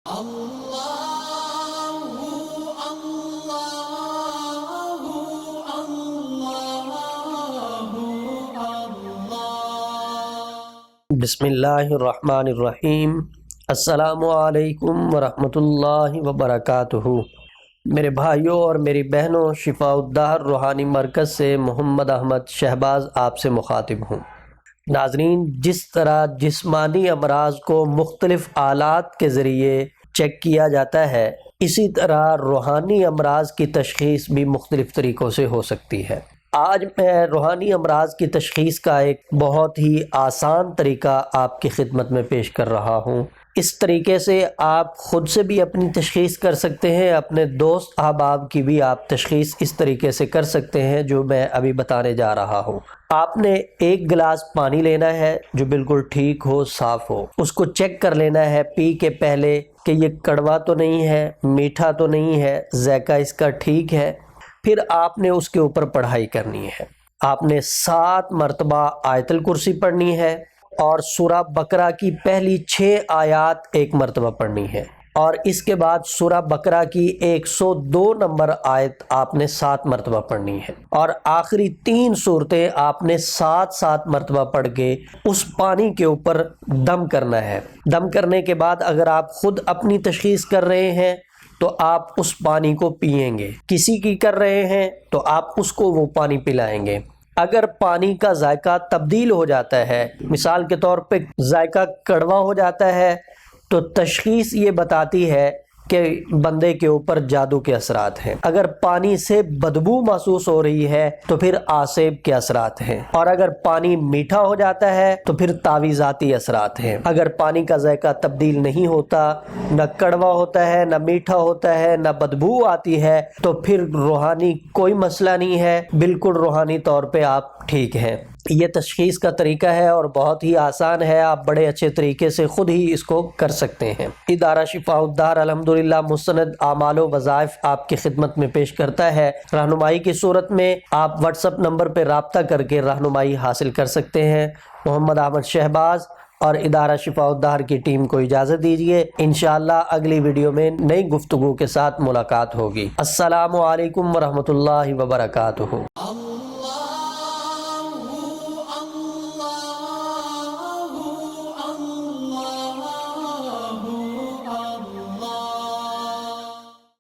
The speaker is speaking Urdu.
بسم اللہ الرحمن الرحیم۔ السلام علیکم ورحمۃ اللہ وبرکاتہ۔ میرے بھائیوں اور میری بہنوں، شفاء الدہر روحانی مرکز سے محمد احمد شہباز آپ سے مخاطب ہوں۔ ناظرین، جس طرح جسمانی امراض کو مختلف آلات کے ذریعے چیک کیا جاتا ہے، اسی طرح روحانی امراض کی تشخیص بھی مختلف طریقوں سے ہو سکتی ہے۔ آج میں روحانی امراض کی تشخیص کا ایک بہت ہی آسان طریقہ آپ کی خدمت میں پیش کر رہا ہوں۔ اس طریقے سے آپ خود سے بھی اپنی تشخیص کر سکتے ہیں، اپنے دوست احباب کی بھی آپ تشخیص اس طریقے سے کر سکتے ہیں جو میں ابھی بتانے جا رہا ہوں۔ آپ نے ایک گلاس پانی لینا ہے جو بالکل ٹھیک ہو، صاف ہو۔ اس کو چیک کر لینا ہے پی کے پہلے کہ یہ کڑوا تو نہیں ہے، میٹھا تو نہیں ہے، ذائقہ اس کا ٹھیک ہے۔ پھر آپ نے اس کے اوپر پڑھائی کرنی ہے۔ آپ نے 7 مرتبہ آیت الکرسی پڑھنی ہے اور سورہ بقرہ کی پہلی 6 آیات ایک مرتبہ پڑھنی ہے، اور اس کے بعد سورہ بقرہ کی 102 نمبر آیت آپ نے 7 مرتبہ پڑھنی ہے، اور آخری 3 سورتیں آپ نے 7 مرتبہ پڑھ کے اس پانی کے اوپر دم کرنا ہے۔ دم کرنے کے بعد اگر آپ خود اپنی تشخیص کر رہے ہیں تو آپ اس پانی کو پئیں گے، کسی کی کر رہے ہیں تو آپ اس کو وہ پانی پلائیں گے۔ اگر پانی کا ذائقہ تبدیل ہو جاتا ہے، مثال کے طور پہ ذائقہ کڑوا ہو جاتا ہے، تو تشخیص یہ بتاتی ہے کہ بندے کے اوپر جادو کے اثرات ہیں۔ اگر پانی سے بدبو محسوس ہو رہی ہے تو پھر آسیب کے اثرات ہیں، اور اگر پانی میٹھا ہو جاتا ہے تو پھر تعویذاتی اثرات ہیں۔ اگر پانی کا ذائقہ تبدیل نہیں ہوتا، نہ کڑوا ہوتا ہے، نہ میٹھا ہوتا ہے، نہ بدبو آتی ہے، تو پھر روحانی کوئی مسئلہ نہیں ہے، بالکل روحانی طور پہ آپ ٹھیک ہیں۔ یہ تشخیص کا طریقہ ہے اور بہت ہی آسان ہے، آپ بڑے اچھے طریقے سے خود ہی اس کو کر سکتے ہیں۔ ادارہ شفاء الدہر الحمدللہ مستند اعمال و وظائف آپ کی خدمت میں پیش کرتا ہے۔ رہنمائی کی صورت میں آپ واٹس ایپ نمبر پہ رابطہ کر کے رہنمائی حاصل کر سکتے ہیں۔ محمد احمد شہباز اور ادارہ شفاء الدہر کی ٹیم کو اجازت دیجیے، انشاءاللہ اگلی ویڈیو میں نئی گفتگو کے ساتھ ملاقات ہوگی۔ السلام علیکم ورحمۃ اللہ وبرکاتہ۔